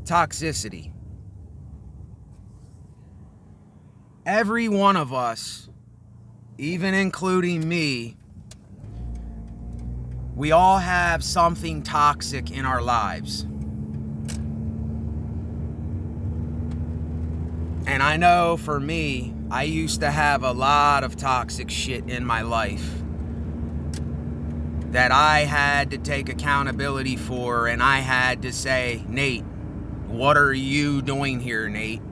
Toxicity. Every one of us, even including me, we all have something toxic in our lives. And I know for me, I used to have a lot of toxic shit in my life that I had to take accountability for, and I had to say, Nate, what are you doing here, Nate?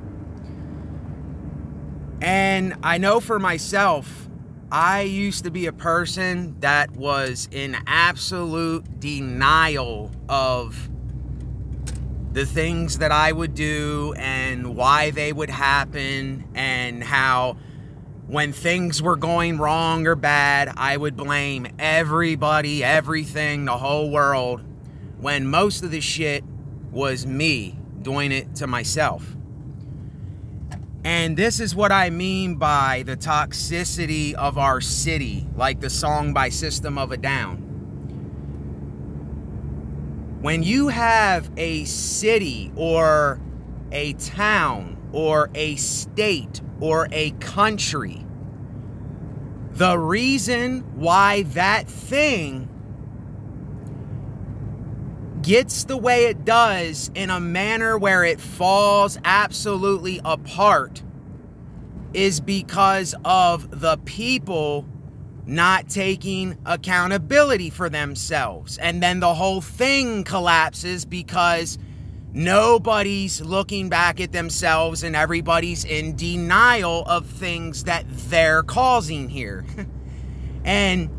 And I know for myself, I used to be a person that was in absolute denial of the things that I would do and why they would happen, and how when things were going wrong or bad, I would blame everybody, everything, the whole world, when most of the shit was me doing it to myself. And this is what I mean by the toxicity of our city, like the song by System of a Down. When you have a city or a town or a state or a country, the reason why that thing gets the way it does in a manner where it falls absolutely apart is because of the people not taking accountability for themselves. And then the whole thing collapses because nobody's looking back at themselves and everybody's in denial of things that they're causing here. And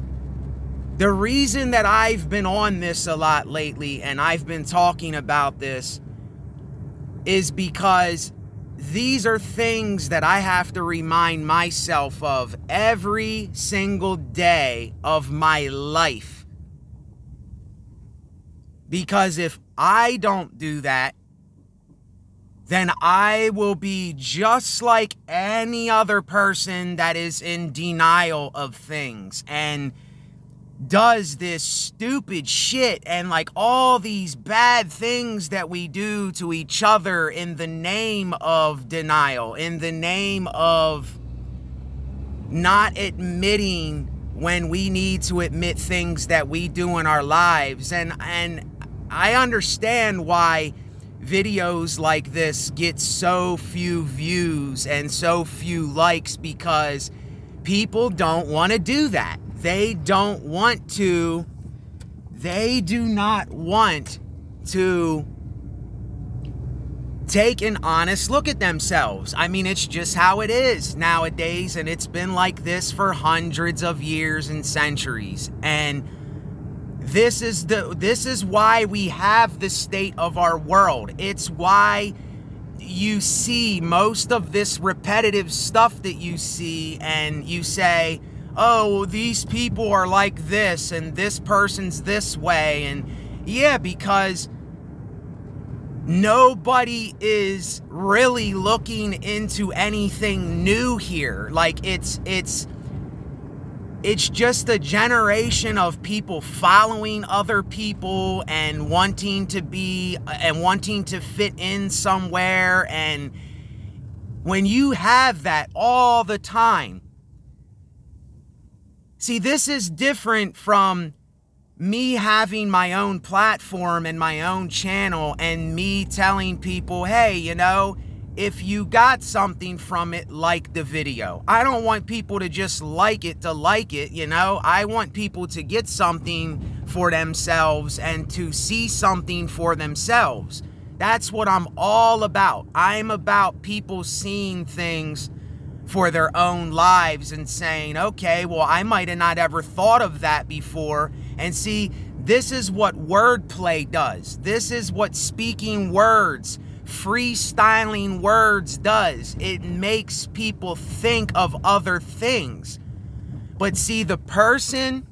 the reason that I've been on this a lot lately and I've been talking about this is because these are things that I have to remind myself of every single day of my life. Because if I don't do that, then I will be just like any other person that is in denial of things and does this stupid shit and like all these bad things that we do to each other in the name of denial, in the name of not admitting when we need to admit things that we do in our lives. And I understand why videos like this get so few views and so few likes, because people don't want to do that. They do not want to take an honest look at themselves. I mean, it's just how it is nowadays, and it's been like this for hundreds of years and centuries. And this is why we have the state of our world. It's why you see most of this repetitive stuff that you see, and you say, oh, these people are like this and this person's this way. And yeah, because nobody is really looking into anything new here. Like it's just a generation of people following other people and wanting to fit in somewhere. And when you have that all the time, see, this is different from me having my own platform and my own channel and me telling people, hey, you know, if you got something from it, like the video. I don't want people to just like it to like it, you know. I want people to get something for themselves and to see something for themselves. That's what I'm all about. I'm about people seeing things for their own lives and saying, okay, well, I might have not ever thought of that before. And see, this is what wordplay does. This is what speaking words, freestyling words does. It makes people think of other things. But see, the person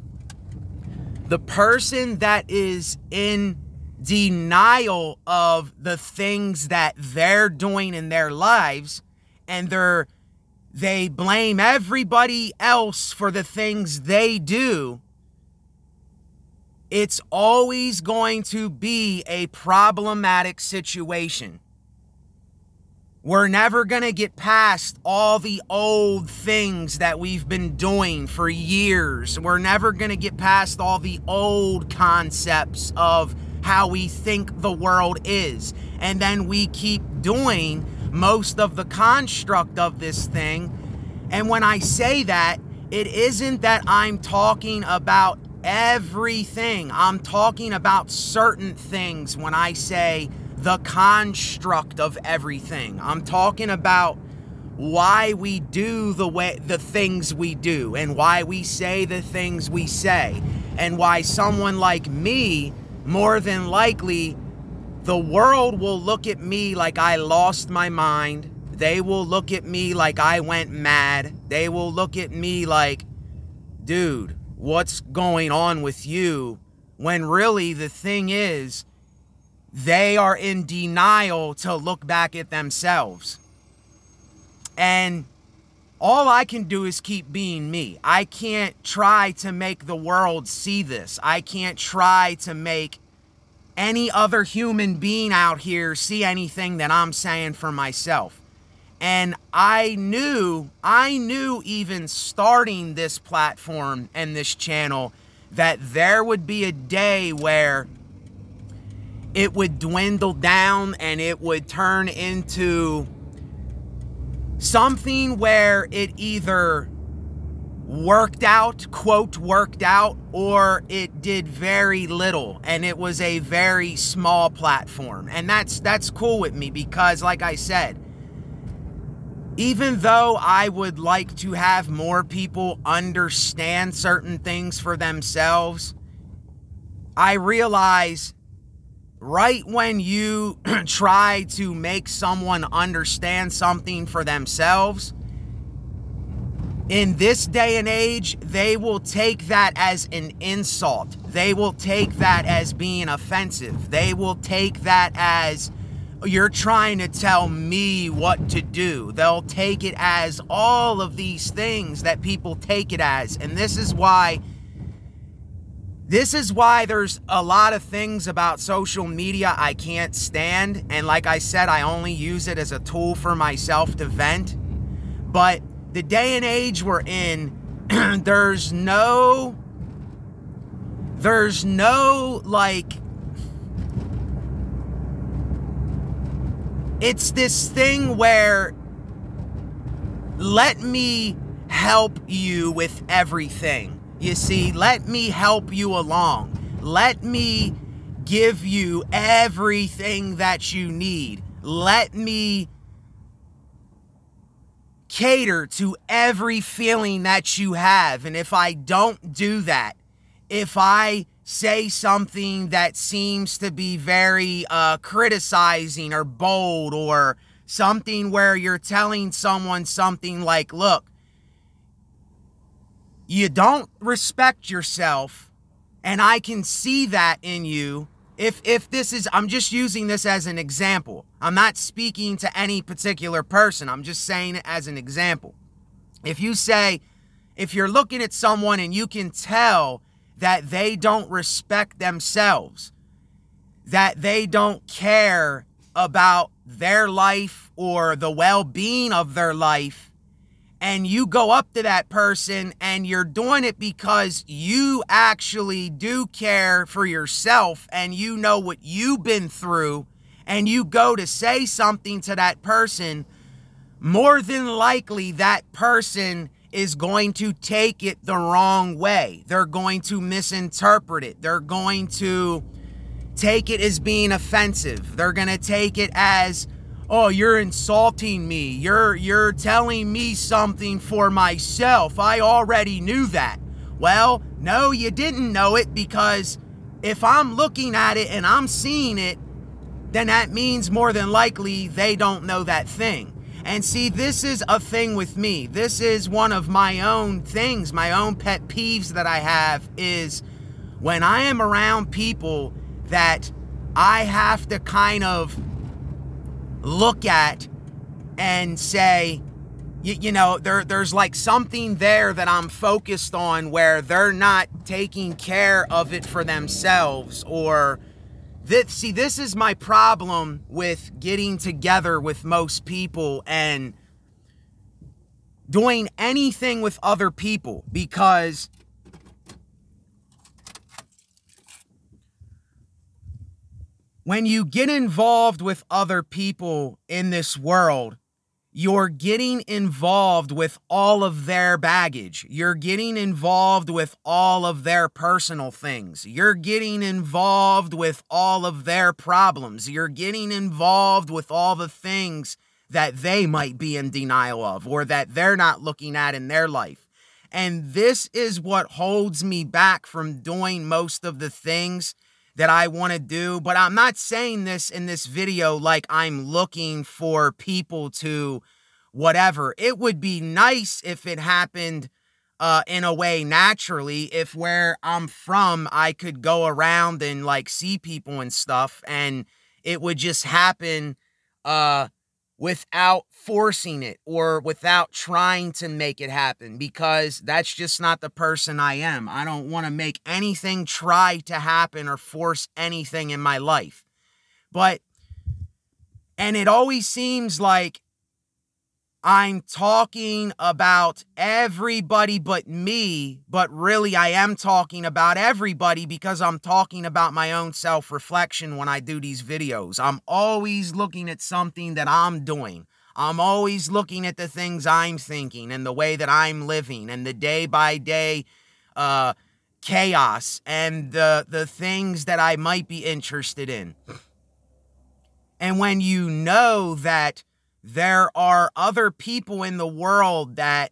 that is in denial of the things that they're doing in their lives, and they blame everybody else for the things they do, it's always going to be a problematic situation. We're never going to get past all the old things that we've been doing for years. We're never going to get past all the old concepts of how we think the world is. And then we keep doing most of the construct of this thing. And when I say that, it isn't that I'm talking about everything. I'm talking about certain things when I say the construct of everything. I'm talking about why we do the things we do, and why we say the things we say, and why someone like me, more than likely, the world will look at me like I lost my mind. They will look at me like I went mad. They will look at me like, dude, what's going on with you? When really the thing is, they are in denial to look back at themselves. And all I can do is keep being me. I can't try to make the world see this. I can't try to make any other human being out here see anything that I'm saying for myself. And I knew even starting this platform and this channel that there would be a day where it would dwindle down and it would turn into something where it either worked out, quote, worked out, or it did very little and it was a very small platform. And that's cool with me because, like I said, even though I would like to have more people understand certain things for themselves, I realize right when you try to make someone understand something for themselves, in this day and age, they will take that as an insult. They will take that as being offensive. They will take that as, you're trying to tell me what to do. They'll take it as all of these things that people take it as. And this is why there's a lot of things about social media I can't stand. And like I said, I only use it as a tool for myself to vent. But the day and age we're in, there's no like, it's this thing where let me help you with everything. You see, let me help you along. Let me give you everything that you need. Let me cater to every feeling that you have. And if I don't do that, if I say something that seems to be very criticizing or bold, or something where you're telling someone something like, look, you don't respect yourself, and I can see that in you. If this is, I'm just using this as an example. I'm not speaking to any particular person. I'm just saying it as an example. If you're looking at someone and you can tell that they don't respect themselves, that they don't care about their life or the well-being of their life, and you go up to that person and you're doing it because you actually do care for yourself and you know what you've been through, and you go to say something to that person, more than likely that person is going to take it the wrong way. They're going to misinterpret it. They're going to take it as being offensive. They're going to take it as, oh, you're insulting me. You're telling me something for myself. I already knew that. Well, no, you didn't know it, because if I'm looking at it and I'm seeing it, then that means more than likely they don't know that thing. And see, this is a thing with me. This is one of my own things, my own pet peeves that I have, is when I am around people that I have to kind of look at and say, you know, there's like something there that I'm focused on where they're not taking care of it for themselves. Or see, this is my problem with getting together with most people and doing anything with other people, because when you get involved with other people in this world, you're getting involved with all of their baggage. You're getting involved with all of their personal things. You're getting involved with all of their problems. You're getting involved with all the things that they might be in denial of or that they're not looking at in their life. And this is what holds me back from doing most of the things that I want to do. But I'm not saying this in this video like I'm looking for people to whatever. It would be nice if it happened in a way naturally, if where I'm from, I could go around and like see people and stuff, and it would just happen without forcing it or without trying to make it happen, because that's just not the person I am. I don't want to make anything try to happen or force anything in my life. And it always seems like I'm talking about everybody but me, but really I am talking about everybody because I'm talking about my own self-reflection when I do these videos. I'm always looking at something that I'm doing. I'm always looking at the things I'm thinking and the way that I'm living and the day-by-day chaos and the things that I might be interested in. And when you know that there are other people in the world that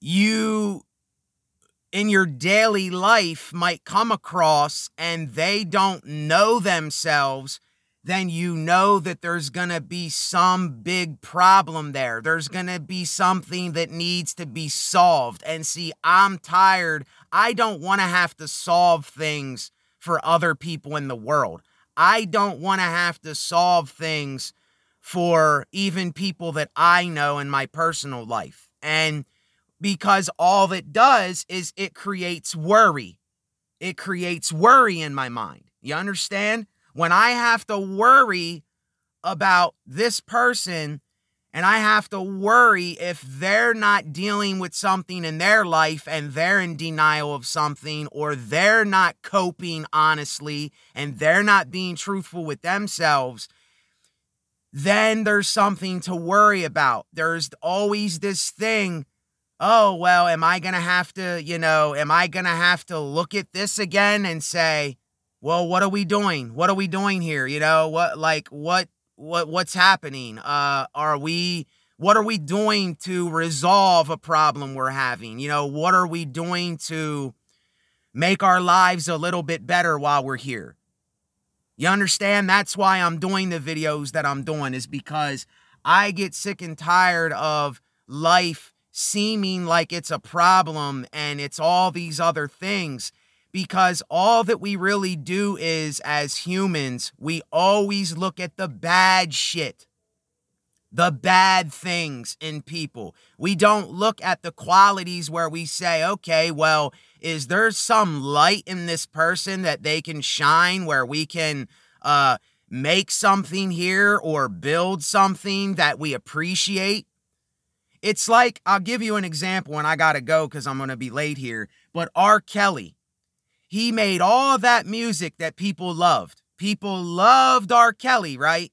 you in your daily life might come across and they don't know themselves, then you know that there's going to be some big problem there. There's going to be something that needs to be solved. And see, I'm tired. I don't want to have to solve things for other people in the world. I don't want to have to solve things for even people that I know in my personal life. And because all it does is it creates worry. It creates worry in my mind. You understand? When I have to worry about this person and I have to worry if they're not dealing with something in their life and they're in denial of something, or they're not coping honestly and they're not being truthful with themselves, then there's something to worry about. There's always this thing, oh, well, am I going to have to, am I going to have to look at this again and say, well, what are we doing? What are we doing here? What's happening? What are we doing to resolve a problem we're having? What are we doing to make our lives a little bit better while we're here? You understand? That's why I'm doing the videos that I'm doing, is because I get sick and tired of life seeming like it's a problem and it's all these other things, because all that we really do is, as humans, we always look at the bad shit, the bad things in people. We don't look at the qualities where we say, okay, well, is there some light in this person that they can shine where we can make something here or build something that we appreciate? It's like, I'll give you an example, and I gotta go because I'm gonna be late here, but R. Kelly, he made all that music that people loved. People loved R. Kelly, right?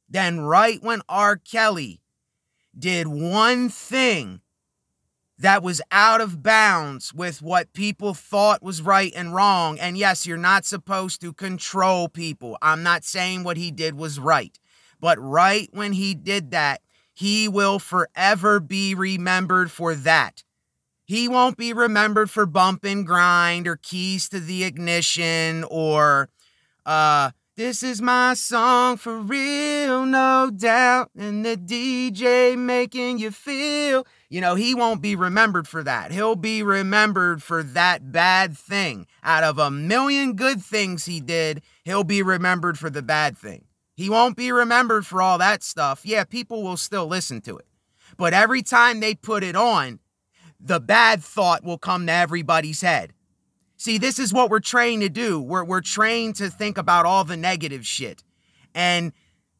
Then right when R. Kelly did one thing that was out of bounds with what people thought was right and wrong, and yes, you're not supposed to control people. I'm not saying what he did was right. But right when he did that, he will forever be remembered for that. He won't be remembered for Bump and Grind or Keys to the Ignition or this is my song for real, no doubt, and the DJ making you feel. He won't be remembered for that. He'll be remembered for that bad thing. Out of a million good things he did, he'll be remembered for the bad thing. He won't be remembered for all that stuff. Yeah, people will still listen to it. But every time they put it on, the bad thought will come to everybody's head. See, this is what we're trained to do. We're trained to think about all the negative shit. And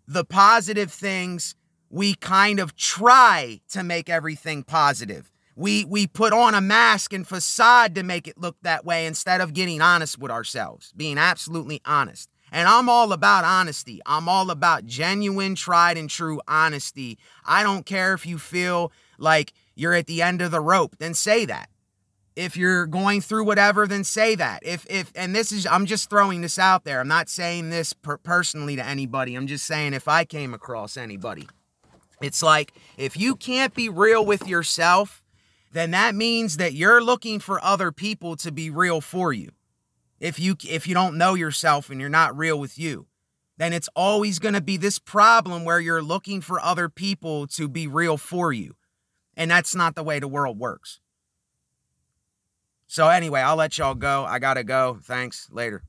the positive things, we kind of try to make everything positive. We put on a mask and facade to make it look that way instead of getting honest with ourselves, being absolutely honest. And I'm all about honesty. I'm all about genuine, tried and true honesty. I don't care if you feel like you're at the end of the rope, then say that. If you're going through whatever, then say that. And this is, I'm just throwing this out there. I'm not saying this personally to anybody. I'm just saying if I came across anybody. It's like, if you can't be real with yourself, then that means that you're looking for other people to be real for you. If you don't know yourself and you're not real with you, then it's always going to be this problem where you're looking for other people to be real for you. And that's not the way the world works. So anyway, I'll let y'all go. I gotta go. Thanks. Later.